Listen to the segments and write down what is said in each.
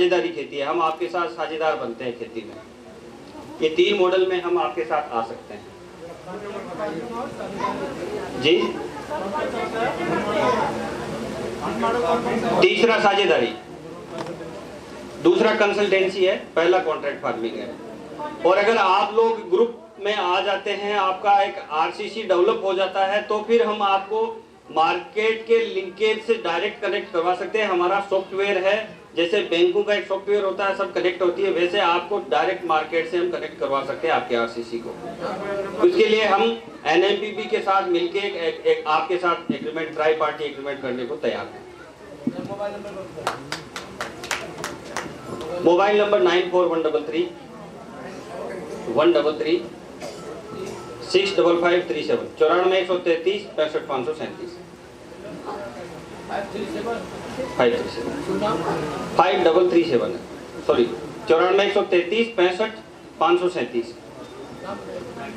साझेदारी खेती है, हम आपके साथ साझेदार बनते हैं खेती में। ये 3 मॉडल में हम आपके साथ आ सकते हैं जी। तीसरा साझेदारी, दूसरा कंसल्टेंसी है, पहला कॉन्ट्रैक्ट फार्मिंग है। और अगर आप लोग ग्रुप में आ जाते हैं, आपका एक आरसीसी डेवलप हो जाता है, तो फिर हम आपको मार्केट के लिंकेज से डायरेक्ट कनेक्ट करवा सकते हैं। हमारा सॉफ्टवेयर है, जैसे बैंकों का एक सॉफ्टवेयर होता है, सब कनेक्ट होती है, वैसे आपको डायरेक्ट मार्केट से हम कनेक्ट करवा सकते हैं आपके आरसीसी को। उसके लिए हम एनएमपीपी के साथ मिलके एक आपके साथ एग्रीमेंट, ट्राई पार्टी एग्रीमेंट करने को तैयार हैं। मोबाइल नंबर 94133133 65537 94 133 65 537 5337 है, सॉरी 94 133 65 537।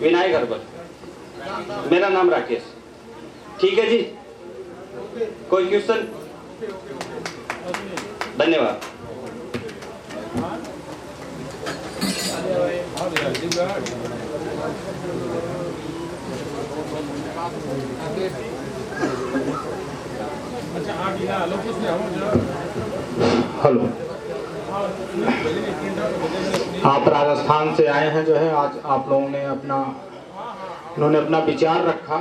विनायक हर्बल, मेरा नाम राकेश। ठीक है जी, कोई क्वेश्चन? धन्यवाद। हेलो, आप राजस्थान से आए हैं जो है, आज आप लोगों ने इन्होंने अपना विचार रखा।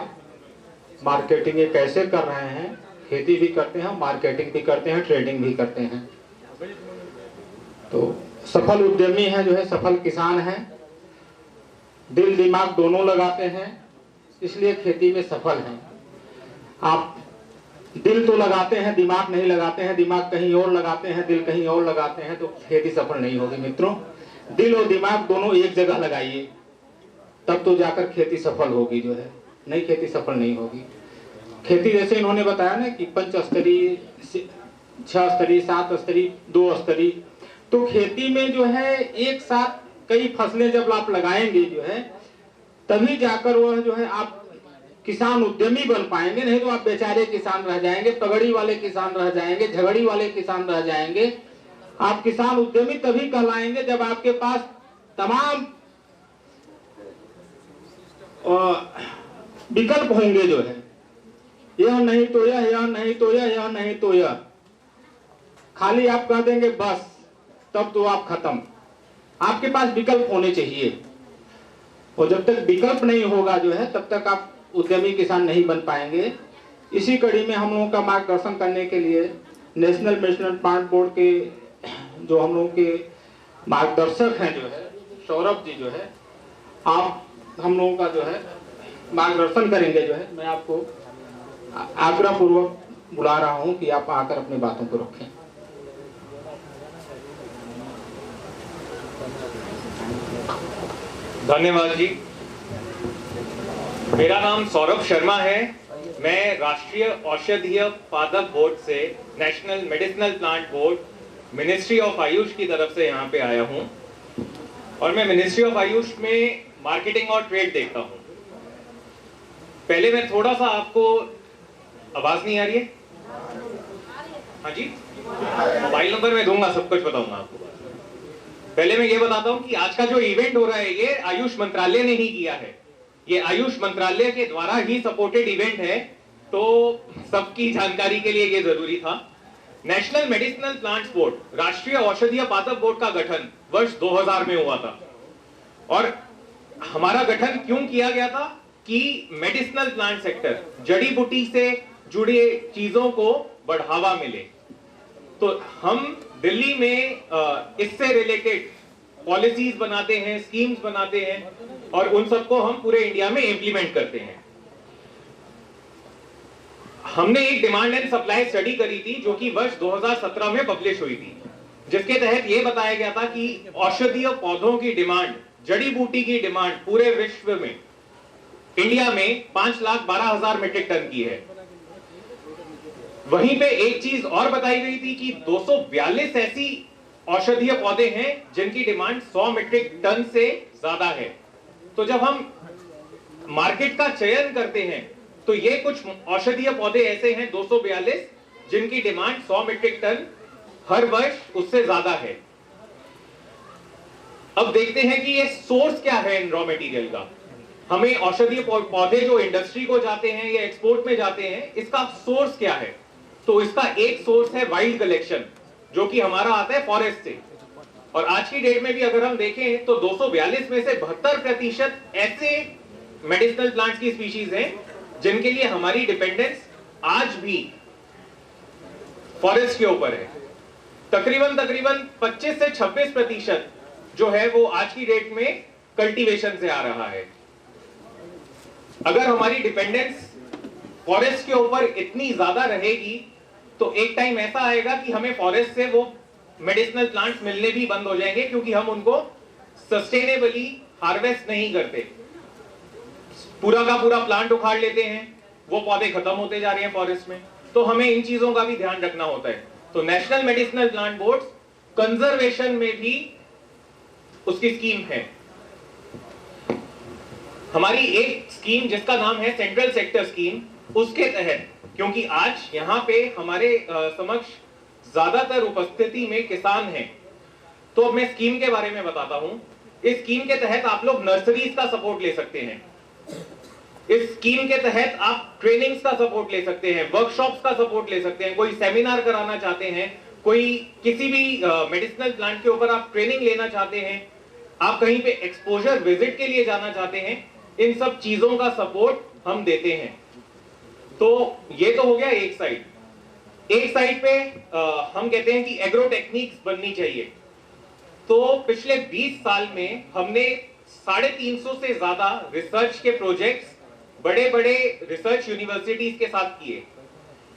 मार्केटिंग ये कैसे कर रहे हैं, खेती भी करते हैं, मार्केटिंग भी करते हैं, ट्रेडिंग भी करते हैं। तो सफल उद्यमी हैं जो है, सफल किसान हैं, दिल दिमाग दोनों लगाते हैं, इसलिए खेती में सफल हैं। आप दिल तो लगाते हैं, दिमाग नहीं लगाते हैं, दिमाग कहीं और लगाते हैं, दिल कहीं और लगाते हैं, तो खेती सफल नहीं होगी मित्रों। दिल और दिमाग दोनों एक जगह लगाइए, तब तो जाकर खेती सफल होगी जो है, नहीं खेती सफल नहीं होगी। खेती जैसे इन्होंने बताया ना कि 5 स्तरीय, 6 स्तरीय, 7 स्तरीय, 2 स्तरीय, तो खेती में जो है एक साथ कई फसलें जब आप लगाएंगे जो है, तभी जाकर वह जो है आप किसान उद्यमी बन पाएंगे, नहीं तो आप बेचारे किसान रह जाएंगे, पगड़ी वाले किसान रह जाएंगे, झगड़ी वाले किसान रह जाएंगे। आप किसान उद्यमी तभी कहलाएंगे जब आपके पास तमाम विकल्प होंगे जो है, यह नहीं तो यह नहीं तो यह नहीं तो यह। खाली आप कह देंगे बस, तब तो आप खत्म। आपके पास विकल्प होने चाहिए, और जब तक विकल्प नहीं होगा जो है, तब तक आप उद्यमी किसान नहीं बन पाएंगे। इसी कड़ी में हम लोगों का मार्गदर्शन करने के लिए नेशनल मिशन प्लांट बोर्ड के जो हम लोगों के मार्गदर्शक हैं जो है, सौरभ जी जो है, आप हम लोगों का जो है मार्गदर्शन करेंगे जो है। मैं आपको आग्रह पूर्वक बुला रहा हूं कि आप आकर अपनी बातों को रखें। धन्यवाद जी। मेरा नाम सौरभ शर्मा है। मैं राष्ट्रीय औषधीय पादप बोर्ड से, national medicinal plant board, ministry of Ayush की तरफ से यहाँ पे आया हूँ, और मैं मिनिस्ट्री ऑफ आयुष में मार्केटिंग और ट्रेड देखता हूँ। पहले मैं थोड़ा सा आपको, आवाज नहीं आ रही है? हाँ जी, मोबाइल नंबर मैं दूंगा, सब कुछ बताऊंगा आपको। पहले मैं ये बताता हूँ कि आज का जो इवेंट हो रहा है, ये आयुष मंत्रालय ने ही किया है, ये आयुष मंत्रालय के द्वारा ही सपोर्टेड इवेंट है, तो सबकी जानकारी के लिए ये जरूरी था। नेशनल मेडिसिनल प्लांट्स बोर्ड, राष्ट्रीय औषधीय पादप बोर्ड का गठन वर्ष 2000 में हुआ था। और हमारा गठन क्यों किया गया था कि मेडिसिनल प्लांट सेक्टर, जड़ी बूटी से जुड़े चीजों को बढ़ावा मिले। तो हम दिल्ली में इससे रिलेटेड पॉलिसीज बनाते हैं, स्कीम्स बनाते हैं, और उन सबको हम पूरे इंडिया में इंप्लीमेंट करते हैं। हमने एक डिमांड एंड सप्लाई स्टडी करी थी, जो कि वर्ष 2017 में पब्लिश हुई थी, जिसके तहत यह बताया गया था कि औषधीय पौधों की डिमांड, जड़ी बूटी की डिमांड पूरे विश्व में, इंडिया में 5,12,000 मीट्रिक टन की है। वहीं पे एक चीज और बताई गई थी कि 242 ऐसी औषधीय पौधे हैं जिनकी डिमांड 100 मीट्रिक टन से ज्यादा है। तो जब हम मार्केट का चयन करते हैं, तो ये कुछ औषधीय पौधे ऐसे हैं 242 जिनकी डिमांड 100 मीट्रिक टन हर वर्ष उससे ज्यादा है। अब देखते हैं कि ये सोर्स क्या है इन रॉ मटेरियल का। हमें औषधीय पौधे जो इंडस्ट्री को जाते हैं या एक्सपोर्ट में जाते हैं, इसका सोर्स क्या है? तो इसका एक सोर्स है वाइल्ड कलेक्शन, जो कि हमारा आता है फॉरेस्ट से। और आज की डेट में भी अगर हम देखें तो 242 में से 72% ऐसे मेडिसिनल प्लांट्स की स्पीशीज हैं जिनके लिए हमारी डिपेंडेंस आज भी फॉरेस्ट के ऊपर है। तकरीबन 25 से 26% जो है वो आज की डेट में कल्टीवेशन से आ रहा है। अगर हमारी डिपेंडेंस फॉरेस्ट के ऊपर इतनी ज्यादा रहेगी तो एक टाइम ऐसा आएगा कि हमें फॉरेस्ट से वो मेडिसिनल प्लांट्स मिलने भी बंद हो जाएंगे, क्योंकि हम उनको सस्टेनेबली हार्वेस्ट नहीं करते। पूरा का पूरा प्लांट उखाड़ लेते हैं, वो पौधे खत्म होते जा रहे हैं फॉरेस्ट में। तो हमें इन चीजों का भी ध्यान रखना होता है। तो national medicinal plant board conservation में भी उसकी स्कीम है। हमारी एक स्कीम जिसका नाम है सेंट्रल सेक्टर स्कीम, उसके तहत, क्योंकि आज यहाँ पे हमारे समक्ष ज्यादातर उपस्थिति में किसान हैं, तो अब मैं स्कीम के बारे में बताता हूं। इस स्कीम के तहत आप लोग नर्सरीज का सपोर्ट ले सकते हैं। इस स्कीम के तहत आप ट्रेनिंग्स का सपोर्ट ले सकते हैं, वर्कशॉप्स का सपोर्ट ले सकते हैं। कोई सेमिनार कराना चाहते हैं, कोई किसी भी मेडिसिनल प्लांट के ऊपर आप ट्रेनिंग लेना चाहते हैं, आप कहीं पे एक्सपोजर विजिट के लिए जाना चाहते हैं, इन सब चीजों का सपोर्ट हम देते हैं। तो ये तो हो गया एक साइड। एक साइड पे हम कहते हैं कि एग्रो टेक्निक्स बननी चाहिए। तो पिछले 20 साल में हमने 350 से ज्यादा रिसर्च के प्रोजेक्ट्स बड़े बड़े रिसर्च यूनिवर्सिटीज के साथ किए,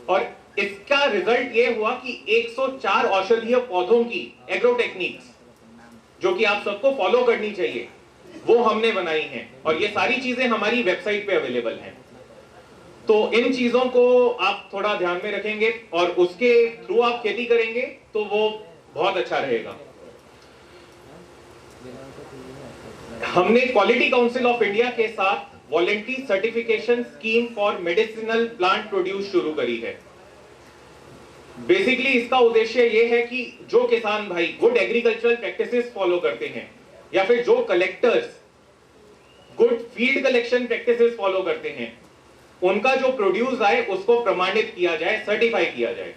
और इसका रिजल्ट ये हुआ कि 104 औषधीय पौधों की एग्रो टेक्निक्स, जो कि आप सबको फॉलो करनी चाहिए, वो हमने बनाई हैं। और ये सारी चीजें हमारी वेबसाइट पे अवेलेबल हैं। तो इन चीजों को आप थोड़ा ध्यान में रखेंगे और उसके थ्रू आप खेती करेंगे तो वो बहुत अच्छा रहेगा। हमने क्वालिटी काउंसिल ऑफ इंडिया के साथ voluntary certification scheme for medicinal plant produce शुरू करी है। बेसिकली इसका उद्देश्य यह है कि जो किसान भाई गुड एग्रीकल्चरल प्रैक्टिसेस फॉलो करते हैं, या फिर जो collectors good field collection practices follow करते हैं, उनका जो प्रोड्यूस आए उसको प्रमाणित किया जाए, सर्टिफाई किया जाए।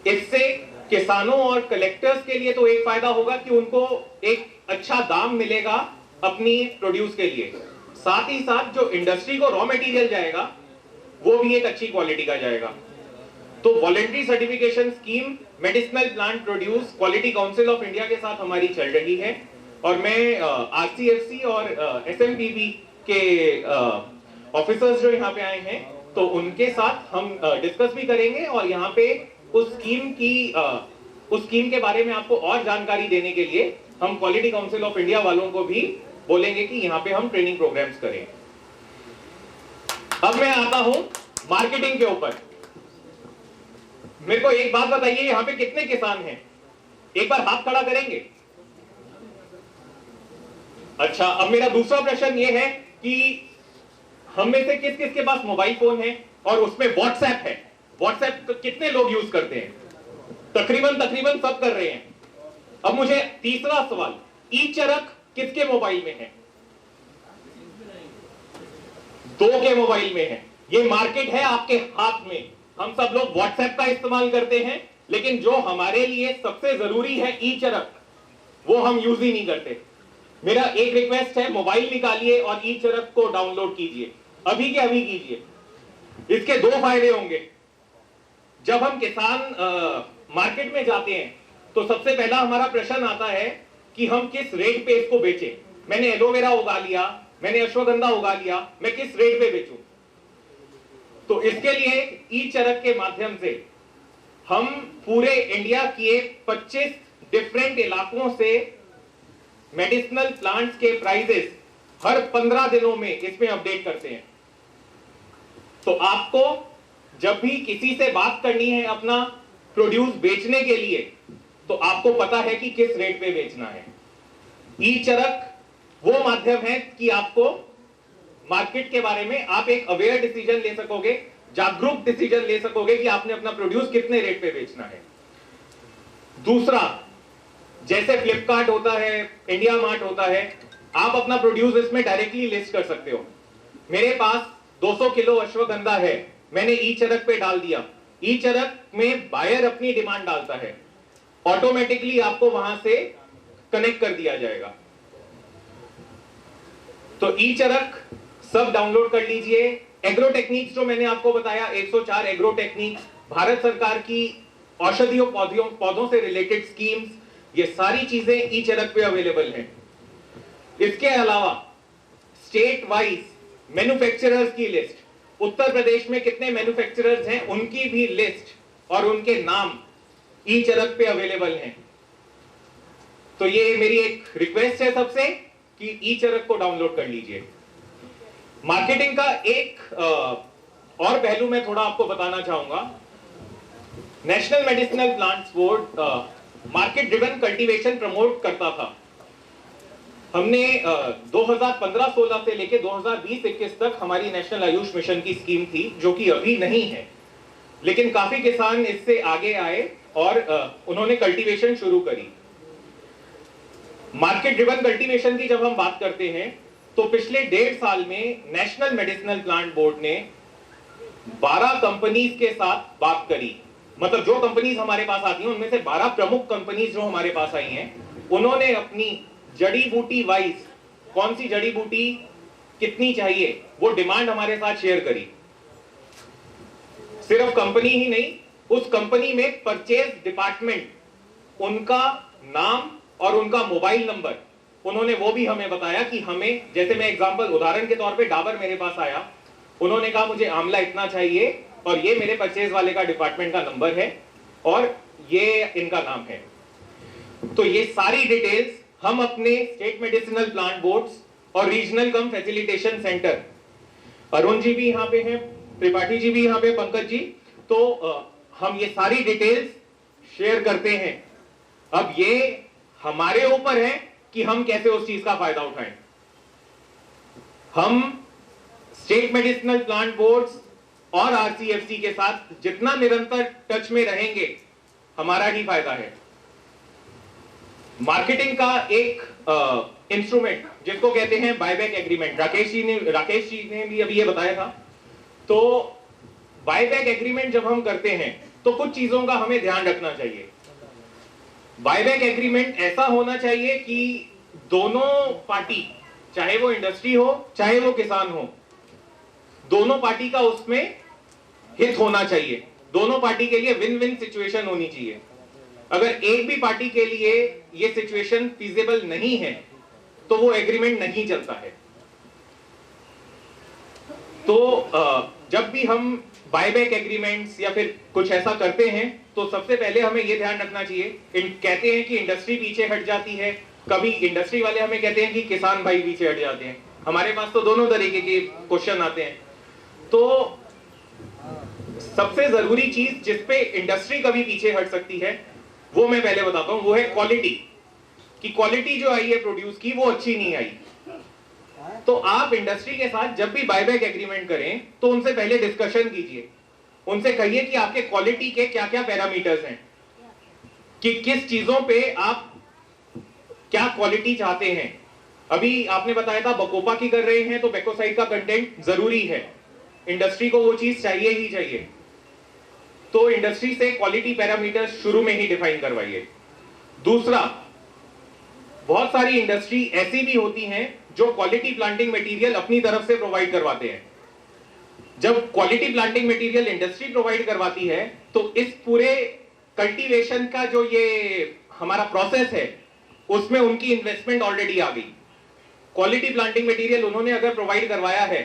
इससे किसानों और कलेक्टर्स के लिए तो एक फायदा होगा कि उनको एक अच्छा दाम मिलेगा अपनी प्रोड्यूस के लिए, साथ ही साथ जो इंडस्ट्री को रॉ मटेरियल जाएगा वो भी एक अच्छी क्वालिटी का जाएगा। तो voluntary certification scheme medicinal plant produce quality council of India के साथ हमारी चल रही है, और मैं आरसीएफसी और एसएमपीबी के ऑफिसर्स जो यहाँ पे आए हैं, तो उनके साथ हम डिस्कस भी करेंगे, और यहाँ पे उस स्कीम के बारे में आपको और जानकारी देने के लिए हम क्वालिटी काउंसिल ऑफ इंडिया वालों को भी बोलेंगे कि यहाँ पे हम ट्रेनिंग प्रोग्राम्स करें। अब मैं आता हूं मार्केटिंग के ऊपर। मेरे को एक बात बताइए, यहाँ पे कितने किसान हैं? एक बार हाथ खड़ा करेंगे। अच्छा, अब मेरा दूसरा प्रश्न ये है कि हम में से किस किस के पास मोबाइल फोन है और उसमें व्हाट्सएप है? व्हाट्सएप तो कितने लोग यूज करते हैं? तकरीबन सब कर रहे हैं। अब मुझे तीसरा सवाल, ई चरक किसके मोबाइल में है? 2 के मोबाइल में है। ये मार्केट है आपके हाथ में। हम सब लोग व्हाट्सएप का इस्तेमाल करते हैं, लेकिन जो हमारे लिए सबसे जरूरी है ई चरक, वो हम यूज ही नहीं करते। मेरा एक रिक्वेस्ट है, मोबाइल निकालिए और ई चरक को डाउनलोड कीजिए, अभी के अभी कीजिए। इसके 2 फायदे होंगे। जब हम किसान मार्केट में जाते हैं तो सबसे पहला हमारा प्रश्न आता है कि हम किस रेट पे इसको बेचें। मैंने एलोवेरा उगा लिया, मैंने अश्वगंधा उगा लिया, मैं किस रेट पे बेचूं? तो इसके लिए ई चरक के माध्यम से हम पूरे इंडिया के 25 डिफरेंट इलाकों से मेडिसिनल प्लांट्स के प्राइसेस हर 15 दिनों में इसमें अपडेट करते हैं। तो आपको जब भी किसी से बात करनी है अपना प्रोड्यूस बेचने के लिए, तो आपको पता है कि किस रेट पे बेचना है। ई चरक वो माध्यम है कि आपको मार्केट के बारे में आप एक अवेयर डिसीजन ले सकोगे, जागरूक डिसीजन ले सकोगे कि आपने अपना प्रोड्यूस कितने रेट पे बेचना है। दूसरा, जैसे फ्लिपकार्ट होता है, इंडिया मार्ट होता है, आप अपना प्रोड्यूस इसमें डायरेक्टली लिस्ट कर सकते हो। मेरे पास 200 किलो अश्वगंधा है, मैंने ई चरक पे डाल दिया, ई चरक में बायर अपनी डिमांड डालता है, ऑटोमेटिकली आपको वहां से कनेक्ट कर दिया जाएगा। तो ई चरक सब डाउनलोड कर लीजिए। एग्रो टेक्निक्स जो मैंने आपको बताया, 104 एग्रो टेक्निक्स, भारत सरकार की औषधीय पौधों से रिलेटेड स्कीम्स, ये सारी चीजें ई चरक पे अवेलेबल हैं। इसके अलावा स्टेट वाइज मैन्युफैक्चरर्स की लिस्ट, उत्तर प्रदेश में कितने मैन्युफैक्चरर्स हैं उनकी भी लिस्ट और उनके नाम ई चरक पे अवेलेबल हैं। तो ये मेरी एक रिक्वेस्ट है सबसे कि ई चरक को डाउनलोड कर लीजिए। मार्केटिंग का एक और पहलू मैं थोड़ा आपको बताना चाहूंगा। National medicinal plants board market driven cultivation promote करता था। हमने 2015-16 से लेके 2020-21 तक हमारी नेशनल आयुष मिशन की स्कीम थी, जो कि अभी नहीं है, लेकिन काफी किसान इससे आगे आए और उन्होंने कल्टीवेशन शुरू करी। मार्केट ड्रिवन कल्टीवेशन की जब हम बात करते हैं तो पिछले 1.5 साल में नेशनल मेडिसिनल प्लांट बोर्ड ने 12 कंपनीज के साथ बात करी। मतलब जो कंपनीज हमारे पास आती हैं उनमें से 12 प्रमुख कंपनीज जो हमारे पास आई हैं, उन्होंने अपनी जड़ी बूटी वाइज कौन सी जड़ी बूटी कितनी चाहिए वो डिमांड हमारे साथ शेयर करी। सिर्फ कंपनी ही नहीं, उस कंपनी में परचेज डिपार्टमेंट, उनका नाम और उनका मोबाइल नंबर, उन्होंने वो भी हमें बताया कि हमें, जैसे मैं एग्जांपल उदाहरण के तौर पे डाबर मेरे पास आया, उन्होंने कहा मुझे आंवला इतना चाहिए और ये मेरे परचेज वाले का डिपार्टमेंट का नंबर है और ये इनका नाम है। तो ये सारी डिटेल्स हम अपने स्टेट मेडिसिनल प्लांट बोर्ड्स और रीजनल कम फैसिलिटेशन सेंटर, अरुण जी भी यहाँ पे हैं, त्रिपाठी जी भी यहाँ पे, पंकज जी, तो हम ये सारी डिटेल्स शेयर करते हैं। अब ये हमारे ऊपर है कि हम कैसे उस चीज का फायदा उठाएं। हम स्टेट मेडिसिनल प्लांट बोर्ड्स और आरसीएफसी के साथ जितना निरंतर टच में रहेंगे, हमारा ही फायदा है। मार्केटिंग का एक इंस्ट्रूमेंट जिसको कहते हैं बायबैक एग्रीमेंट, राकेश जी ने भी अभी ये बताया था। तो बायबैक एग्रीमेंट जब हम करते हैं तो कुछ चीजों का हमें ध्यान रखना चाहिए। बायबैक एग्रीमेंट ऐसा होना चाहिए कि दोनों पार्टी, चाहे वो इंडस्ट्री हो चाहे वो किसान हो, दोनों पार्टी का उसमें हित होना चाहिए। दोनों पार्टी के लिए विन विन सिचुएशन होनी चाहिए। अगर एक भी पार्टी के लिए ये सिचुएशन फीजिबल नहीं है तो वो एग्रीमेंट नहीं चलता है। तो जब भी हम बायबैक एग्रीमेंट्स या फिर कुछ ऐसा करते हैं तो सबसे पहले हमें यह ध्यान रखना चाहिए, कहते हैं कि इंडस्ट्री पीछे हट जाती है, कभी इंडस्ट्री वाले हमें कहते हैं कि किसान भाई पीछे हट जाते हैं। हमारे पास तो दोनों तरीके के क्वेश्चन आते हैं। तो सबसे जरूरी चीज जिसपे इंडस्ट्री कभी पीछे हट सकती है वो मैं पहले बताता हूं, वो है क्वालिटी। कि क्वालिटी जो आई है प्रोड्यूस की वो अच्छी नहीं आई। तो आप इंडस्ट्री के साथ जब भी बायबैक एग्रीमेंट करें तो उनसे पहले डिस्कशन कीजिए, उनसे कहिए कि आपके क्वालिटी के क्या क्या पैरामीटर्स हैं, कि किस चीजों पे आप क्या क्वालिटी चाहते हैं। अभी आपने बताया था बकोपा की कर रहे हैं तो बेकोसाइड का कंटेंट जरूरी है, इंडस्ट्री को वो चीज चाहिए ही चाहिए। तो इंडस्ट्री से क्वालिटी पैरामीटर्स शुरू में ही डिफाइन करवाइए। दूसरा, बहुत सारी इंडस्ट्री ऐसी भी होती हैं जो क्वालिटी प्लांटिंग मटेरियल अपनी तरफ से प्रोवाइड करवाते हैं। जब quality planting material industry provide करवाती है तो इस पूरे कल्टीवेशन का जो ये हमारा प्रोसेस है उसमें उनकी इन्वेस्टमेंट ऑलरेडी आ गई। क्वालिटी प्लांटिंग मटेरियल उन्होंने अगर प्रोवाइड करवाया है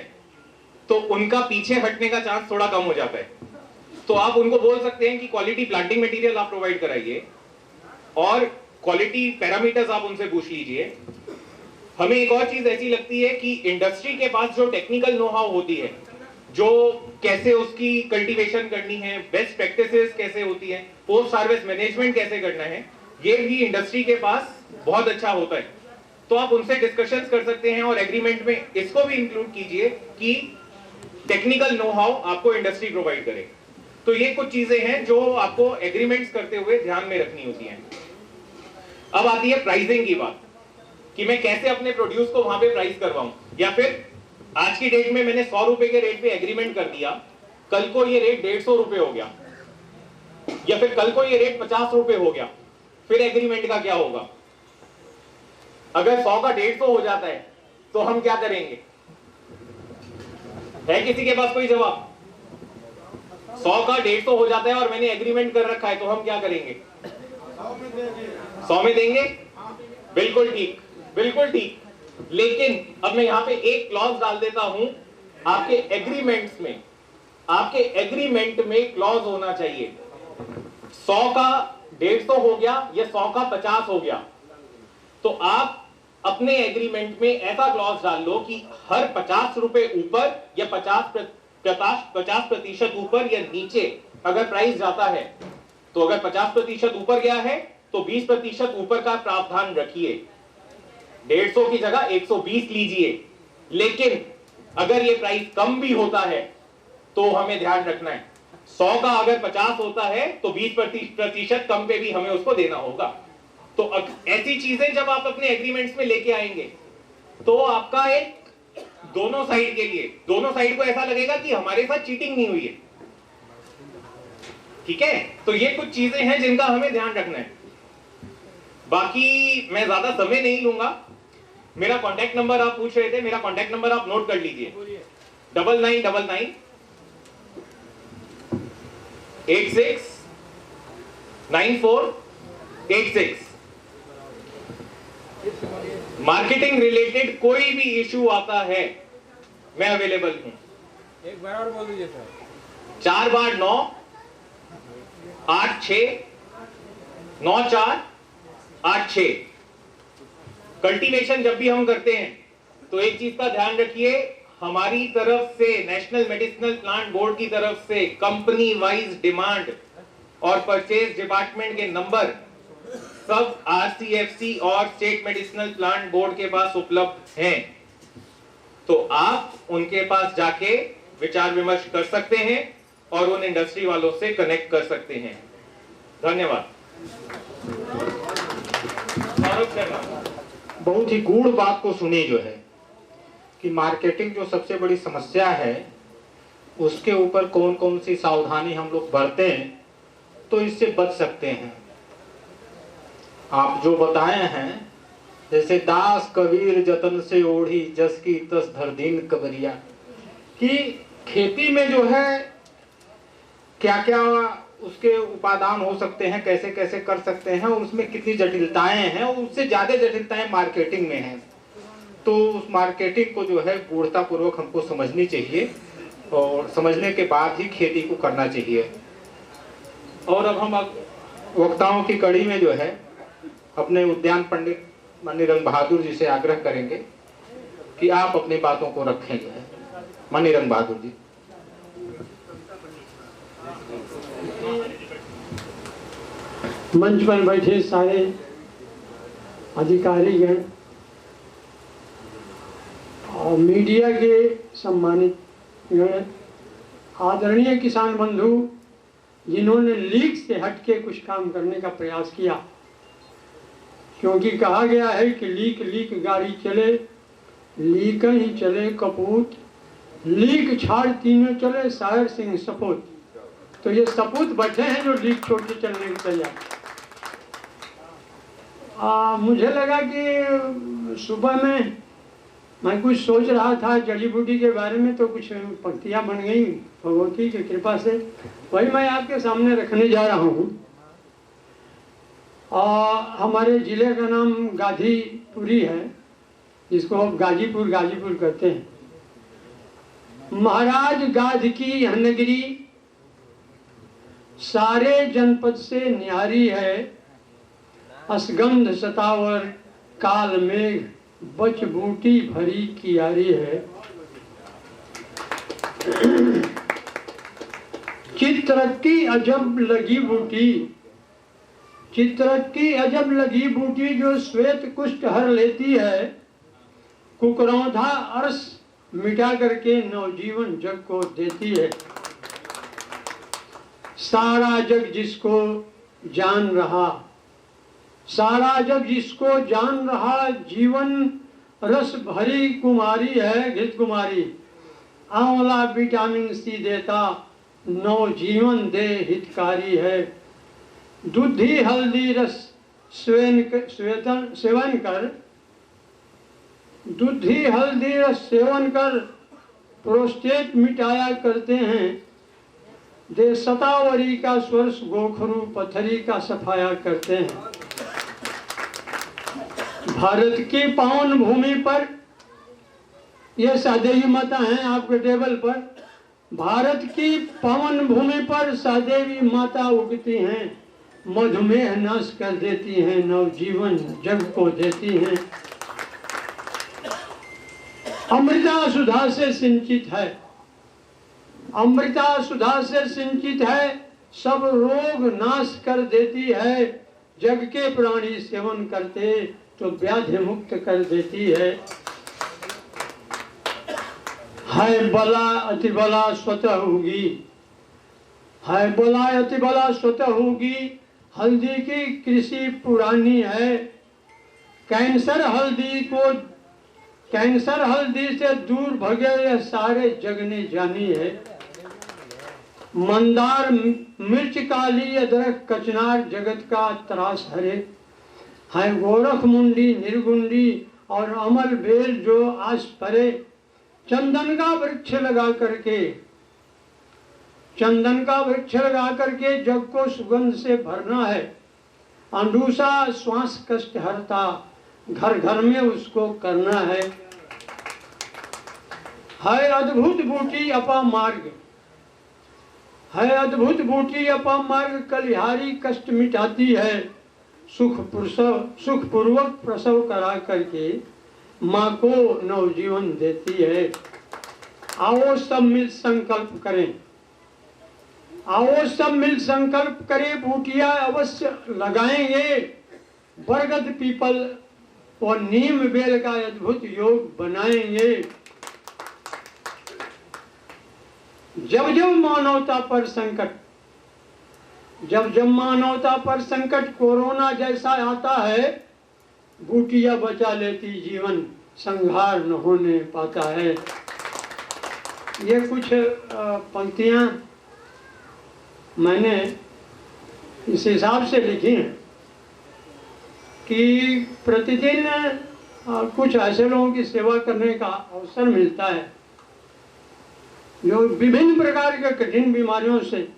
तो उनका पीछे हटने का चांस थोड़ा कम हो जाता है। तो आप उनको बोल सकते हैं कि क्वालिटी प्लांटिंग मटेरियल आप प्रोवाइड कराइए और क्वालिटी पैरामीटर्स आप उनसे पूछ लीजिए। हमें एक और चीज ऐसी लगती है कि इंडस्ट्री के पास जो टेक्निकल नो हाउ होती है, जो कैसे उसकी कल्टीवेशन करनी है, बेस्ट प्रैक्टिसेस कैसे होती है, पोस्ट हार्वेस्ट मैनेजमेंट कैसे करना है, ये भी इंडस्ट्री के पास बहुत अच्छा होता है। तो आप उनसे डिस्कशंस कर सकते हैं और एग्रीमेंट में इसको भी इंक्लूड कीजिए कि टेक्निकल नो हाउ आपको इंडस्ट्री प्रोवाइड करे। तो ये कुछ चीजें हैं जो आपको एग्रीमेंट्स करते हुए ध्यान में रखनी होती हैं। अब आती है प्राइसिंग की बात, कि मैं कैसे अपने प्रोड्यूस को वहां पे प्राइस करवाऊं, या फिर आज की डेट में मैंने 100 रुपए के रेट पे एग्रीमेंट कर दिया, कल को ये रेट 150 रुपए हो गया, या फिर कल को ये रेट 50 रुपए हो गया, फिर एग्रीमेंट का क्या होगा? अगर 100 का 150 हो जाता है तो हम क्या करेंगे? है किसी के पास कोई जवाब? 100 का 150 हो जाता है और मैंने एग्रीमेंट कर रखा है, तो हम क्या करेंगे? 100 में देंगे। बिल्कुल ठीक, बिल्कुल ठीक। लेकिन अब मैं यहां पे एक क्लॉज डाल देता हूं, आपके एग्रीमेंट्स में, आपके एग्रीमेंट में क्लॉज होना चाहिए 100 का 150 हो गया या 100 का 50 हो गया, तो आप अपने एग्रीमेंट में ऐसा क्लॉज डाल लो कि हर 50 रुपए ऊपर या 50% ऊपर या नीचे अगर प्राइस जाता है, तो अगर 50% ऊपर गया है तो 20% ऊपर का प्रावधान रखिए, 150 की जगह 120 लीजिए। लेकिन अगर ये प्राइस कम भी होता है तो हमें ध्यान रखना है, 100 का अगर 50 होता है तो 20% कम पे भी हमें उसको देना होगा। तो ऐसी चीजें जब आप अपने एग्रीमेंट्स में लेके आएंगे तो आपका एक दोनों साइड के लिए, दोनों साइड को ऐसा लगेगा कि हमारे साथ चीटिंग नहीं हुई है। ठीक है, तो ये कुछ चीजें हैं जिनका हमें ध्यान रखना है। बाकी मैं ज्यादा समय नहीं लूंगा। मेरा कॉन्टैक्ट नंबर आप पूछ रहे थे, मेरा कॉन्टैक्ट नंबर आप नोट कर लीजिए, 9999 869486। मार्केटिंग रिलेटेड कोई भी इश्यू आता है, मैं अवेलेबल हूं। एक बार और बोल दीजिए सर। 4/9/869486। कल्टीवेशन जब भी हम करते हैं तो एक चीज का ध्यान रखिए, हमारी तरफ से, नेशनल मेडिसिनल प्लांट बोर्ड की तरफ से कंपनी वाइज डिमांड और परचेज डिपार्टमेंट के नंबर सब आरसीएफसी और स्टेट मेडिसिनल प्लांट बोर्ड के पास उपलब्ध हैं, तो आप उनके पास जाके विचार विमर्श कर सकते हैं और उन इंडस्ट्री वालों से कनेक्ट कर सकते हैं। धन्यवाद। बहुत ही गूढ़ बात को सुनी जो है कि मार्केटिंग जो सबसे बड़ी समस्या है उसके ऊपर कौन कौन सी सावधानी हम लोग बरतें तो इससे बच सकते हैं। आप जो बताए हैं, जैसे दास कबीर जतन से ओढ़ी जस की तस धर दीन कबरिया, कि खेती में जो है क्या क्या उसके उपादान हो सकते हैं, कैसे कैसे कर सकते हैं, उसमें कितनी जटिलताएं हैं, और उससे ज्यादा जटिलताएं मार्केटिंग में हैं। तो उस मार्केटिंग को जो है गूढ़ता पूर्वक हमको समझनी चाहिए और समझने के बाद ही खेती को करना चाहिए। और अब हम वक्ताओं की कड़ी में जो है अपने उद्यान पंडित मनीरंग बहादुर जी से आग्रह करेंगे कि आप अपनी बातों को रखें। जो है मनीरंग बहादुर जी। मंच पर बैठे सारे अधिकारीगण और मीडिया के सम्मानित गण, आदरणीय किसान बंधु जिन्होंने लीक से हटके कुछ काम करने का प्रयास किया, क्योंकि कहा गया है कि लीक लीक गाड़ी चले, लीक ही चले कपूत, लीक छाड़ तीनों चले शायर सिंह सपूत। तो ये सपूत बैठे हैं जो लीक छोड़ के चलने के तैयार। मुझे लगा कि सुबह में मैं कुछ सोच रहा था जड़ी बूटी के बारे में, तो कुछ पंक्तियाँ बन गई भगवती की कृपा से, वही मैं आपके सामने रखने जा रहा हूँ। हमारे ज़िले का नाम गाजीपुरी है, जिसको अब गाजीपुर कहते हैं। महाराज गाध की यह नगरी सारे जनपद से न्यारी है, असगंध सतावर काल मेघ बच बूटी भरी कियारी है। चित्रक की अजब लगी बूटी, चित्रक की अजब लगी बूटी जो श्वेत कुष्ठ हर लेती है, कुकरौंधा अर्श मिटा करके नवजीवन जग को देती है। सारा जग जिसको जान रहा, सारा जग जिसको जान रहा, जीवन रस भरी कुमारी है घृत कुमारी। आंवला विटामिन सी देता, नवजीवन दे हितकारी है। दूधी हल्दी रस सेवन कर, दूधी हल्दी रस सेवन कर प्रोस्टेट मिटाया करते हैं। दे सतावरी का स्वर्श गोखरू पथरी का सफाया करते हैं। भारत की पावन भूमि पर, यह सहदेवी माता हैं आपके टेबल पर, भारत की पावन भूमि पर सहदेवी माता उगती हैं। मधुमेह नाश कर देती हैं, नवजीवन जग को देती हैं। अमृता सुधा से सिंचित है, अमृता सुधा से सिंचित है, सब रोग नाश कर देती है। जग के प्राणी सेवन करते तो व्याधि मुक्त कर देती है। बला अति बला स्वतः होगी, है बला अति बला स्वतः होगी। हल्दी की कृषि पुरानी है, कैंसर हल्दी को, कैंसर हल्दी से दूर भगे यह सारे जग ने जानी है। मंदार मिर्च काली अदरक कचनार जगत का त्रास हरे। है गोरख मुंडी निर्गुंडी और अमल बेल जो आस परे। चंदन का वृक्ष लगा करके, चंदन का वृक्ष लगा करके जग को सुगंध से भरना है। अंडूसा श्वास कष्ट हरता, घर घर में उसको करना है। अद्भुत बूटी अपा मार्ग, है अद्भुत बूटी अपा मार्ग। कलिहारी कष्ट मिटाती है, सुख पूर्वक प्रसव करा करके माँ को नवजीवन देती है। आओ सब मिल संकल्प करें, आओ सब मिल संकल्प करें। बूटियां अवश्य लगाएंगे, बरगद पीपल और नीम बेल का अद्भुत योग बनाएंगे। जब जब मानवता पर संकट, जब जब मानवता पर संकट कोरोना जैसा आता है, बूटियां बचा लेती जीवन, संहार न होने पाता है। ये कुछ पंक्तियां मैंने इस हिसाब से लिखी हैं कि प्रतिदिन कुछ ऐसे लोगों की सेवा करने का अवसर मिलता है जो विभिन्न प्रकार के कठिन बीमारियों से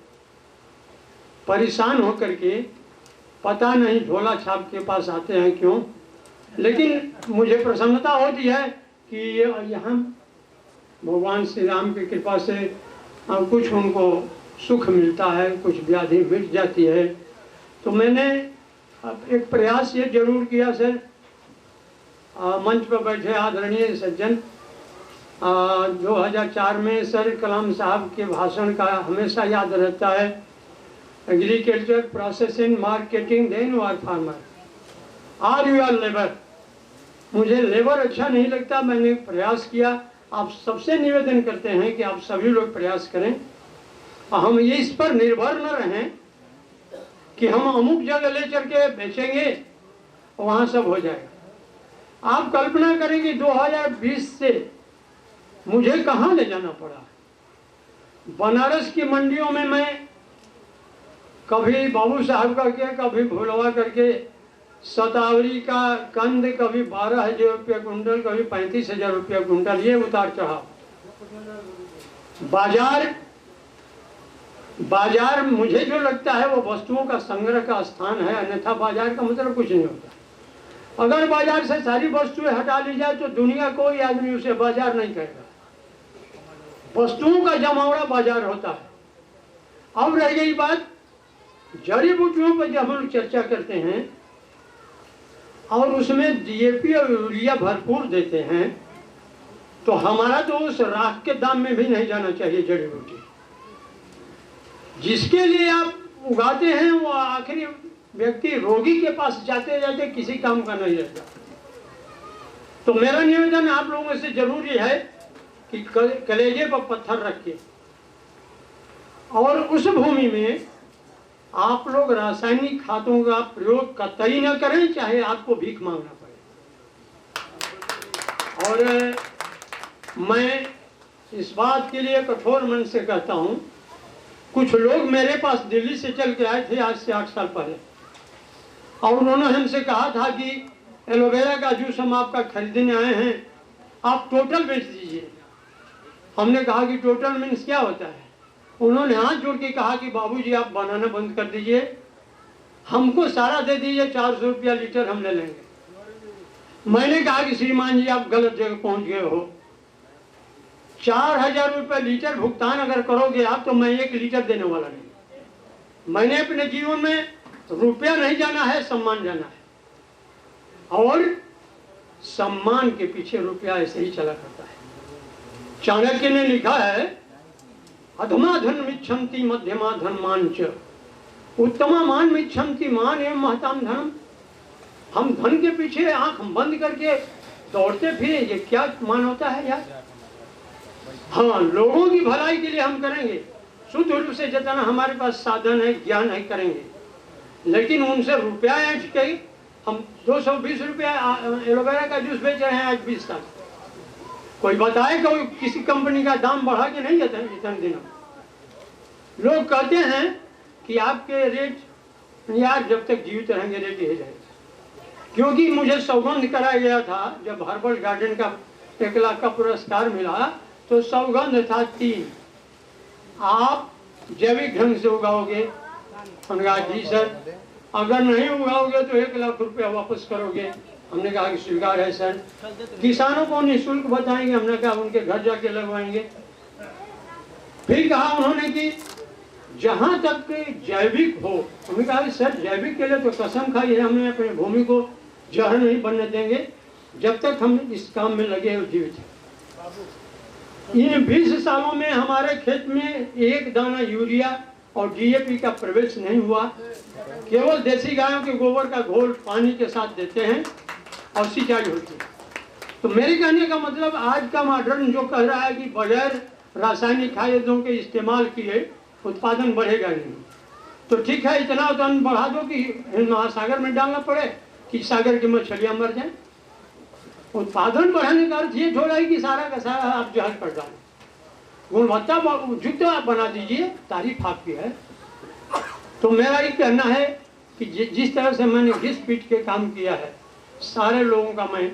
परेशान होकर के पता नहीं झोला छाप के पास आते हैं क्यों, लेकिन मुझे प्रसन्नता होती है कि यहाँ भगवान श्री राम की कृपा से कुछ उनको सुख मिलता है, कुछ व्याधि मिट जाती है। तो मैंने एक प्रयास ये जरूर किया सर, मंच पर बैठे आदरणीय सज्जन, 2004 में सर कलाम साहब के भाषण का हमेशा याद रहता है, agriculture processing marketing then or farmer or you are labour. मुझे लेबर अच्छा नहीं लगता, मैंने प्रयास किया। आप सबसे निवेदन करते हैं कि आप सभी लोग प्रयास करें, हम ये इस पर निर्भर न रहें कि हम अमुक जगह ले चल के बेचेंगे वहाँ सब हो जाएगा। आप कल्पना करें कि 2020 से मुझे कहाँ ले जाना पड़ा। बनारस की मंडियों में मैं कभी बाबू साहब का किया, कभी भुलवा करके सतावरी का कंद कभी 12,000 रुपया कुंटल, कभी 35,000 रुपया कुंटल, ये उतार चढ़ा। बाजार मुझे जो लगता है वो वस्तुओं का संग्रह का स्थान है, अन्यथा बाजार का मतलब कुछ नहीं होता। अगर बाजार से सारी वस्तुएं हटा ली जाए तो दुनिया कोई आदमी उसे बाजार नहीं कहेगा। वस्तुओं का जमावड़ा बाजार होता है। अब रह गई बात जड़ी बूटियों पर, जब हम लोग चर्चा करते हैं और उसमें डीएपी और यूरिया भरपूर देते हैं, तो हमारा तो उस राख के दाम में भी नहीं जाना चाहिए। जड़ी बूटी जिसके लिए आप उगाते हैं वो आखिरी व्यक्ति रोगी के पास जाते जाते किसी काम का नहीं रहता। तो मेरा निवेदन आप लोगों से जरूरी है कि कलेजे पर पत्थर रख के और उस भूमि में आप लोग रासायनिक खादों का प्रयोग कतई न करें, चाहे आपको भीख मांगना पड़े। और मैं इस बात के लिए कठोर मन से कहता हूँ, कुछ लोग मेरे पास दिल्ली से चल के आए थे आज से 8 साल पहले, और उन्होंने हमसे कहा था कि एलोवेरा का जूस हम आपका खरीदने आए हैं, आप टोटल बेच दीजिए। हमने कहा कि टोटल मीन्स क्या होता है? उन्होंने हाथ जोड़ के कहा कि बाबूजी आप बनाना बंद कर दीजिए, हमको सारा दे दीजिए, 400 रुपया लीटर हम ले लेंगे। मैंने कहा कि श्रीमान जी आप गलत जगह पहुंच गए हो, 4000 रुपये लीटर भुगतान अगर करोगे आप तो मैं 1 लीटर देने वाला नहीं। मैंने अपने जीवन में रुपया नहीं जाना है, सम्मान जाना है, और सम्मान के पीछे रुपया ऐसे ही चला करता है। चाणक्य ने लिखा है, अधमा धन मिच्छन्ति मध्यमा धनमान च उत्तमा मान मिच्छन्ति मान एवं महताम धनम। हम धन के पीछे आंख बंद करके दौड़ते फिरे, ये क्या मान होता है यार? हाँ, लोगों की भलाई के लिए हम करेंगे, शुद्ध रूप से जितना हमारे पास साधन है, ज्ञान है, करेंगे, लेकिन उनसे रुपया ऐंठ के हम 220 रुपया एलोवेरा का जूस बेच रहे हैं आज 20 साल। कोई बताए कोई किसी कंपनी का दाम बढ़ा के नहीं जाता है इतने दिनों? लोग कहते हैं कि आपके रेट, यार जब तक जीवित रहेंगे रेट यही रहेगा। क्योंकि मुझे सौगंध कराया गया था, जब हर्बल गार्डन का 1 लाख का पुरस्कार मिला तो सौगंध था 3, आप जैविक ढंग से उगाओगे। हमने कहा जी सर, अगर नहीं उगाओगे तो 1 लाख रुपया वापस करोगे। हमने कहा कि स्वीकार है सर। किसानों को निःशुल्क बताएंगे, हमने कहा उनके घर जाके लगवाएंगे। फिर कहा उन्होंने कि जहां तक जैविक हो, हमने कहा सर जैविक के लिए तो कसम खाई है, हमने अपनी भूमि को जहर नहीं बनने देंगे जब तक हम इस काम में लगे और जीवित हैं। इन 20 सालों में हमारे खेत में 1 दाना यूरिया और डीएपी का प्रवेश नहीं हुआ। केवल देसी गायों के गोबर का घोल पानी के साथ देते हैं और सिंचाई होती है। तो मेरे कहने का मतलब, आज का मॉडर्न जो कह रहा है कि बगैर रासायनिक खादों के इस्तेमाल किए उत्पादन बढ़ेगा नहीं, तो ठीक है, इतना उत्पादन बढ़ा दो कि महासागर में डालना पड़े कि सागर की मछलियां मर जाएं। उत्पादन बढ़ाने का अर्थ ये थोड़ा ही कि सारा का सारा आप जहर कर डालें। गुणवत्ता युक्त आप बना दीजिए, तारीफ आपकी है। तो मेरा ये कहना है कि जिस तरह से मैंने घिस पीट के काम किया है, सारे लोगों का मैं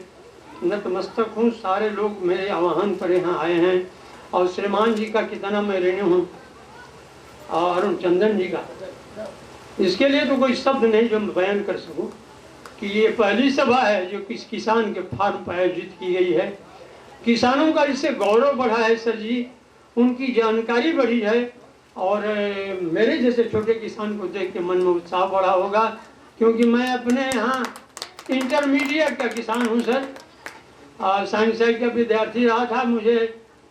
नतमस्तक हूँ। सारे लोग मेरे आह्वान पर यहाँ आए हैं, और श्रीमान जी का कितना मैं ऋणी हूँ, और अरुण चंदन जी का। इसके लिए तो कोई शब्द नहीं जो मैं बयान कर सकूं कि ये पहली सभा है जो किस किसान के फार्म पर आयोजित की गई है। किसानों का इससे गौरव बढ़ा है सर जी, उनकी जानकारी बढ़ी है, और मेरे जैसे छोटे किसान को देख के मन में उत्साह बढ़ा होगा। क्योंकि मैं अपने यहाँ इंटरमीडिएट का किसान हूँ सर, साइंस साइड का विद्यार्थी रहा था। मुझे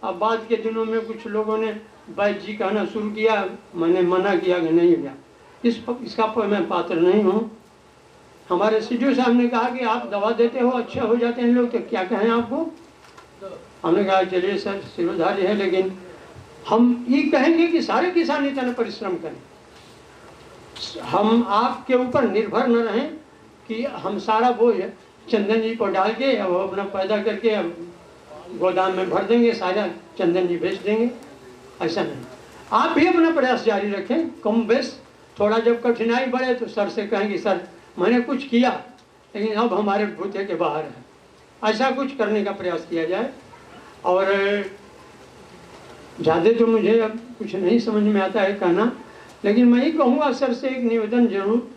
अब बाद के दिनों में कुछ लोगों ने बैद जी कहना शुरू किया, मैंने मना किया कि नहीं भैया, इसका पर मैं पात्र नहीं हूँ। हमारे सीडीओ साहब ने कहा कि आप दवा देते हो, अच्छे हो जाते हैं लोग, तो क्या कहें आपको? हमने कहा चलिए सर, सिरोधारी है, लेकिन हम ये कहेंगे कि सारे किसान इतना परिश्रम करें। हम आपके ऊपर निर्भर न रहें कि हम सारा बोझ चंदन जी पर डाल के अब अपना पैदा करके अब गोदाम में भर देंगे, सारा चंदन जी बेच देंगे। ऐसा नहीं, आप भी अपना प्रयास जारी रखें। कम बेश थोड़ा जब कठिनाई बढ़े तो सर से कहेंगे सर मैंने कुछ किया, लेकिन अब हमारे बूते के बाहर है। ऐसा कुछ करने का प्रयास किया जाए। और ज़्यादा तो मुझे अब कुछ नहीं समझ में आता है कहना, लेकिन मैं ही कहूँगा सर से एक निवेदन जरूर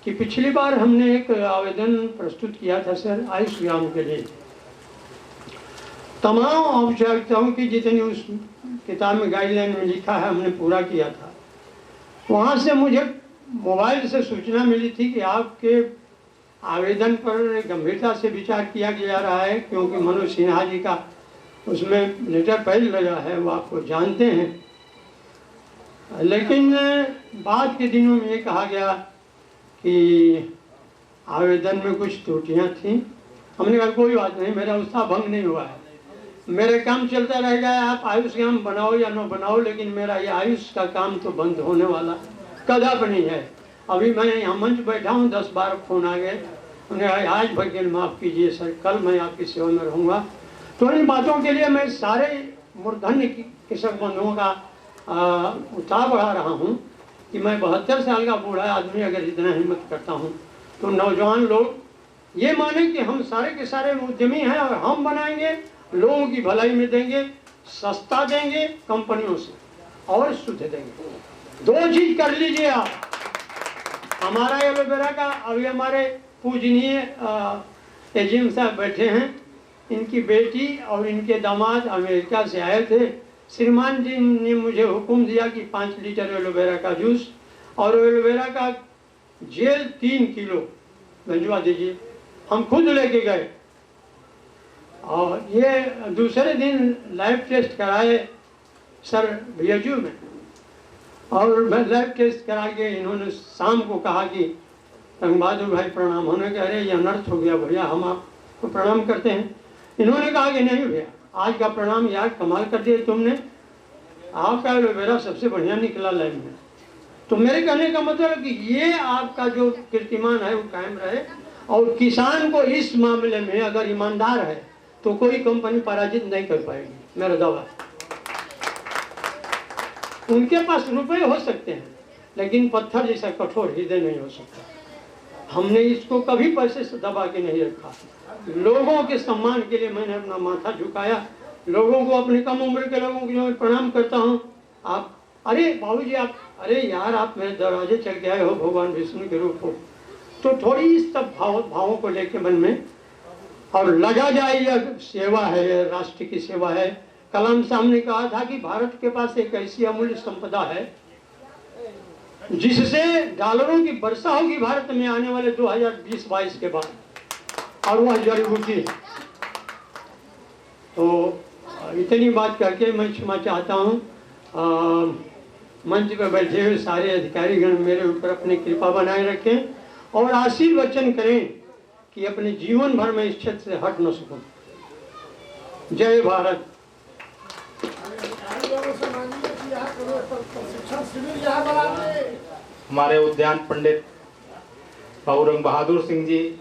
कि पिछली बार हमने एक आवेदन प्रस्तुत किया था सर आयुष ग्राम के लिए। तमाम औपचारिकताओं की जितनी उस किताब में गाइडलाइन में लिखा है हमने पूरा किया था। वहाँ से मुझे मोबाइल से सूचना मिली थी कि आपके आवेदन पर गंभीरता से विचार किया जा रहा है, क्योंकि मनोज सिन्हा जी का उसमें लेटर पैड लगा है, वो आपको जानते हैं। लेकिन बाद के दिनों में ये कहा गया कि आवेदन में कुछ त्रुटियां थीं। हमने कहा कोई बात नहीं, मेरा उत्साह भंग नहीं हुआ है, मेरे काम चलता रहेगा। आप आयुष ग्राम बनाओ या न बनाओ, लेकिन मेरा ये आयुष का काम तो बंद होने वाला कदापि नहीं है। अभी मैं यहाँ मंच बैठा हूँ, 10-12 फोन आ गए, उन्हें आज भगवान माफ़ कीजिए सर, कल मैं आपकी सेवा में रहूँगा। तो इन बातों के लिए मैं सारे मूर्धन्य कृषक बंधुओं का उत्साह बढ़ा रहा हूँ कि मैं 72 साल का बूढ़ा आदमी अगर इतना हिम्मत करता हूँ तो नौजवान लोग ये माने कि हम सारे के सारे उद्यमी हैं और हम बनाएंगे, लोगों की भलाई में देंगे, सस्ता देंगे कंपनियों से और शुद्ध देंगे। 2 चीज कर लीजिए आप। हमारा एलोवेरा का अभी हमारे पूजनीय एजीएम साहब बैठे हैं, इनकी बेटी और इनके दामाद अमेरिका से आए थे। श्रीमान जी ने मुझे हुक्म दिया कि 5 लीटर एलोवेरा का जूस और एलोवेरा का जेल 3 किलो भिजवा दीजिए। हम खुद लेके गए और ये दूसरे दिन लैब टेस्ट कराए सर बीएचयू में, और लैब टेस्ट करा के इन्होंने शाम को कहा कि रंग बहादुर भाई प्रणाम। होने कह रहे ये अनर्थ हो गया भैया, हम आपको प्रणाम करते हैं। इन्होंने कहा कि नहीं भैया, आज का प्रणाम यार कमाल कर दिए तुमने, आपका एलोवेरा सबसे बढ़िया निकला लैब में। तो मेरे कहने का मतलब कि ये आपका जो कीर्तिमान है वो कायम रहे, और किसान को इस मामले में अगर ईमानदार है तो कोई कंपनी पराजित नहीं कर पाएगी, मेरा दावा। उनके पास रुपए हो सकते हैं लेकिन पत्थर जैसा कठोर हृदय नहीं हो सकता। हमने इसको कभी पैसे से दबा के नहीं रखा। लोगों के सम्मान के लिए मैंने अपना माथा झुकाया। लोगों को, अपने कम उम्र के लोगों को जो मैं प्रणाम करता हूँ। आप अरे बाबूजी आप, अरे यार आप मेरे दरवाजे चल के आए हो, भगवान विष्णु के रूप हो। तो थोड़ी इस सब भावों को लेके मन में और लगा जाए, यह सेवा है, राष्ट्र की सेवा है। कलाम साहब ने कहा था कि भारत के पास एक ऐसी अमूल्य संपदा है जिससे डॉलरों की वर्षा होगी भारत में आने वाले 2020-22 के बाद, और वह जड़ी बूटी है। तो इतनी बात करके मैं क्षमा चाहता हूँ। मंच पर बैठे हुए सारे अधिकारीगण मेरे ऊपर अपनी कृपा बनाए रखें और आशीर्वचन करें कि अपने जीवन भर में इस क्षेत्र से हट न सकूं। जय भारत। हमारे उद्यान पंडित रंग बहादुर सिंह जी,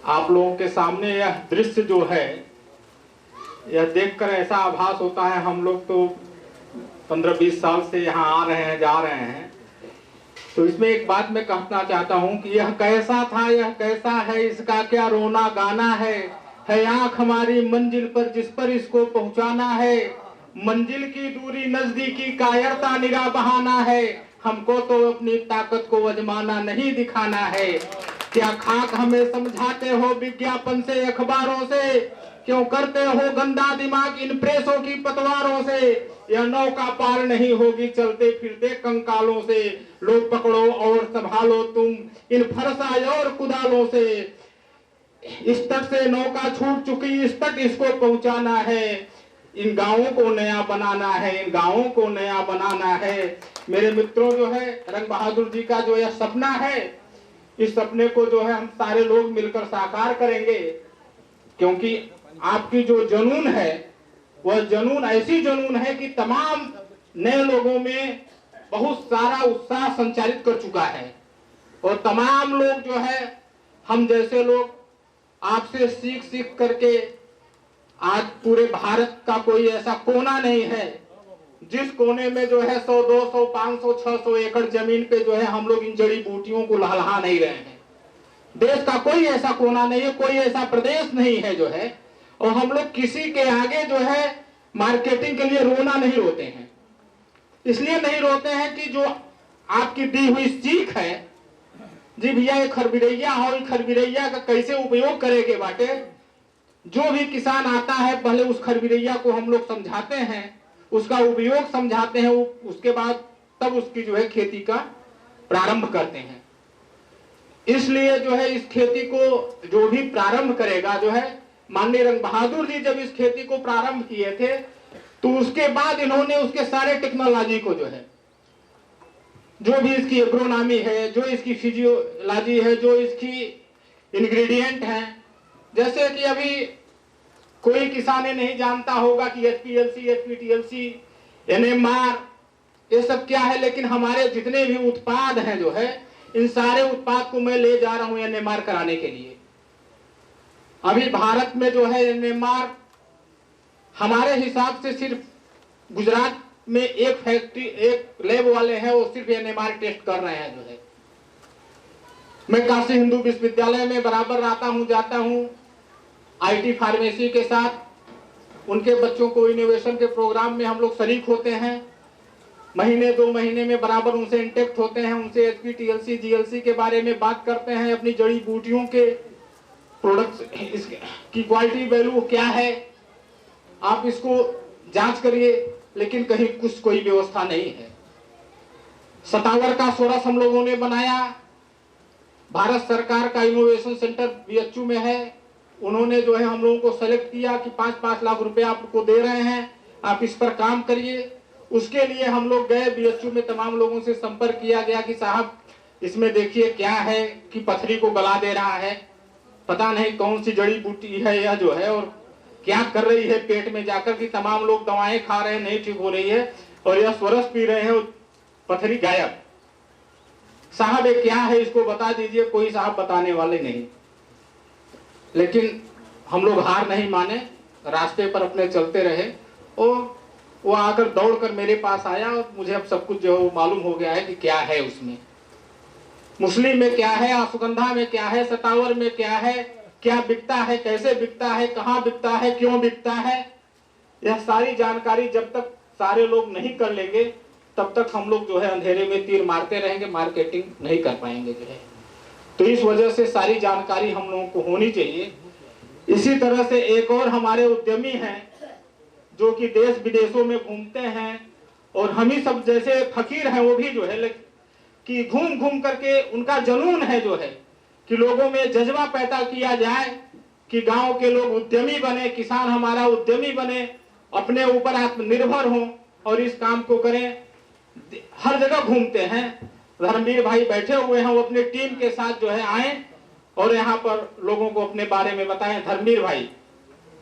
आप लोगों के सामने यह दृश्य जो है, यह देखकर ऐसा आभास होता है, हम लोग तो 15-20 साल से यहाँ आ रहे हैं, जा रहे हैं। तो इसमें एक बात मैं कहना चाहता हूँ कि यह कैसा था, यह कैसा है, इसका क्या रोना गाना है आँख हमारी मंजिल पर जिस पर इसको पहुँचाना है। मंजिल की दूरी नजदीकी कायरता निगाह बहाना है, हमको तो अपनी ताकत को आजमाना नहीं दिखाना है। क्या खाक हमें समझाते हो विज्ञापन से, अखबारों से, क्यों करते हो गंदा दिमाग इन प्रेसों की पतवारों से। यह नौका पार नहीं होगी चलते फिरते कंकालों से, लोग पकड़ो और संभालो तुम इन फरसाई और कुदालों से। इस तट से नौका छूट चुकी, इस तट इसको पहुंचाना है। इन गांवों को नया बनाना है, इन गांवों को नया बनाना है। मेरे मित्रों, जो है रंग बहादुर जी का जो यह सपना है, इस सपने को जो है हम सारे लोग मिलकर साकार करेंगे, क्योंकि आपकी जो जुनून है वह जुनून ऐसी जुनून है कि तमाम नए लोगों में बहुत सारा उत्साह संचालित कर चुका है। और तमाम लोग जो है, हम जैसे लोग आपसे सीख करके आज पूरे भारत का कोई ऐसा कोना नहीं है जिस कोने में जो है 100, 200, 500, 600 एकड़ जमीन पे जो है हम लोग इन जड़ी बूटियों को लहलहा नहीं रहे हैं। देश का कोई ऐसा कोना नहीं है, कोई ऐसा प्रदेश नहीं है जो है, और हम लोग किसी के आगे जो है मार्केटिंग के लिए रोना नहीं रोते हैं। इसलिए नहीं रोते हैं कि जो आपकी दी हुई सीख है, जी भैया ये खरबिरैया हो, खरबिरैया का कैसे उपयोग करेंगे बाटे। जो भी किसान आता है पहले उस खरबिरैया को हम लोग समझाते हैं, उसका उपयोग समझाते हैं, उसके बाद तब उसकी जो है खेती का प्रारंभ करते हैं। इसलिए जो है इस खेती को जो भी प्रारंभ करेगा, जो है माननीय रंग बहादुर जी जब इस खेती को प्रारंभ किए थे तो उसके बाद इन्होंने उसके सारे टेक्नोलॉजी को जो है, जो भी इसकी एग्रोनॉमी है, जो इसकी फिजियोलॉजी है, जो इसकी इंग्रेडिएंट है, जैसे कि अभी कोई किसान नहीं जानता होगा कि एचपीएलसी, एचपीटीएलसी, एनएमआर, ये सब क्या है, लेकिन हमारे जितने भी उत्पाद हैं जो है, इन सारे उत्पाद को मैं ले जा रहा हूं एनएमआर कराने के लिए। अभी भारत में जो है एनएमआर हमारे हिसाब से सिर्फ गुजरात में एक फैक्ट्री, एक लैब वाले हैं, वो सिर्फ एनएमआर टेस्ट कर रहे हैं जो है। मैं काशी हिंदू विश्वविद्यालय में बराबर आता हूं, जाता हूं आईटी फार्मेसी के साथ, उनके बच्चों को इनोवेशन के प्रोग्राम में हम लोग शरीक होते हैं। महीने 2 महीने में बराबर उनसे इंटेक्ट होते हैं, उनसे एचपीटीएलसी जीएलसी के बारे में बात करते हैं, अपनी जड़ी बूटियों के प्रोडक्ट्स की क्वालिटी वैल्यू क्या है, आप इसको जांच करिए, लेकिन कहीं कुछ कोई व्यवस्था नहीं है। सतावर का सोरस हम लोगों ने बनाया, भारत सरकार का इनोवेशन सेंटर बीएचयू में है, उन्होंने जो है हम लोगों को सेलेक्ट किया कि 5-5 लाख रुपए आपको दे रहे हैं, आप इस पर काम करिए। उसके लिए हम लोग गए बीएचयू में, तमाम लोगों से संपर्क किया गया कि साहब इसमें देखिए क्या है कि पथरी को गला दे रहा है, पता नहीं कौन सी जड़ी बूटी है यह जो है, और क्या कर रही है पेट में जाकर कि तमाम लोग दवाएं खा रहे हैं, नहीं ठीक हो रही है, और यह स्वरस पी रहे हैं, पथरी गायब। साहब ये क्या है, इसको बता दीजिए। कोई साहब बताने वाले नहीं, लेकिन हम लोग हार नहीं माने, रास्ते पर अपने चलते रहे, और वो आकर दौड़कर मेरे पास आया, और मुझे अब सब कुछ जो मालूम हो गया है कि क्या है उसमें, मुस्लिम में क्या है, अश्वगंधा में क्या है, सतावर में क्या है, क्या बिकता है, कैसे बिकता है, कहाँ बिकता है, क्यों बिकता है, यह सारी जानकारी जब तक सारे लोग नहीं कर लेंगे तब तक हम लोग जो है अंधेरे में तीर मारते रहेंगे, मार्केटिंग नहीं कर पाएंगे जो है। तो इस वजह से सारी जानकारी हम लोगों को होनी चाहिए। इसी तरह से एक और हमारे उद्यमी हैं जो कि देश विदेशों में घूमते हैं, और हम ही सब जैसे फकीर हैं वो भी जो है कि घूम घूम करके उनका जुनून है जो है कि लोगों में जज्बा पैदा किया जाए कि गांव के लोग उद्यमी बने, किसान हमारा उद्यमी बने, अपने ऊपर आत्मनिर्भर हों और इस काम को करें। हर जगह घूमते हैं, धर्मवीर भाई बैठे हुए हैं, वो अपने टीम के साथ जो है आए और यहाँ पर लोगों को अपने बारे में बताएं। धर्मवीर भाई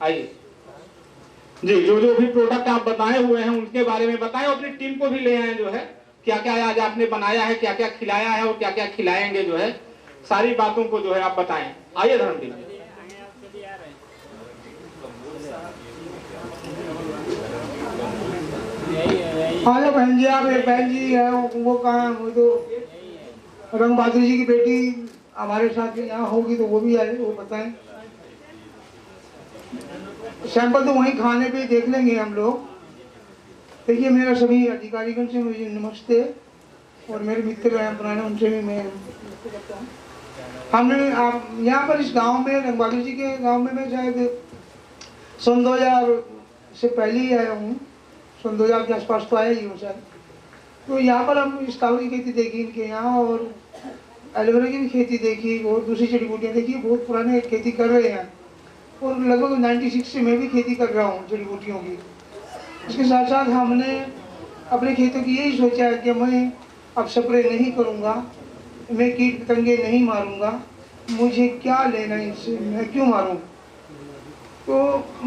आइए जी, जो जो भी प्रोडक्ट आप बताए हुए हैं उनके बारे में बताएं, अपनी टीम को भी ले आए जो है, क्या क्या आज आपने बनाया है, क्या क्या खिलाया है और क्या क्या खिलाएंगे जो है, सारी बातों को जो है आप बताएं। आइए धर्मवीर। हाँ बहन जी, आप एक बहन जी है, वो कहाँ, वो तो रंग बहादुर जी की बेटी हमारे साथ यहाँ होगी, तो वो भी आए, वो बताएं। सैंपल तो वहीं खाने पे देख लेंगे हम लोग। देखिए मेरा सभी अधिकारीगण से मुझे नमस्ते, और मेरे मित्र हैं पुराने, उनसे भी मैं करता हूँ। हमने आप यहाँ पर इस गांव में, रंग बहादुर जी के गांव में मैं शायद सन 2000 से पहले ही आया हूँ, सन 2000 के आसपास तो आया ही हूँ शायद। तो यहाँ पर हम स्टावर की खेती देखी इनके यहाँ, और एलोवेरा की भी खेती देखी, और दूसरी जड़ी बूटियाँ देखी। बहुत पुराने खेती कर रहे हैं, और लगभग 96 से मैं भी खेती कर रहा हूँ जड़ी बूटियों की। इसके साथ साथ हमने अपने खेतों की यही सोचा है कि मैं अब स्प्रे नहीं करूँगा, मैं कीट पतंगे नहीं मारूँगा, मुझे क्या लेना इससे, मैं क्यों मारूँ। तो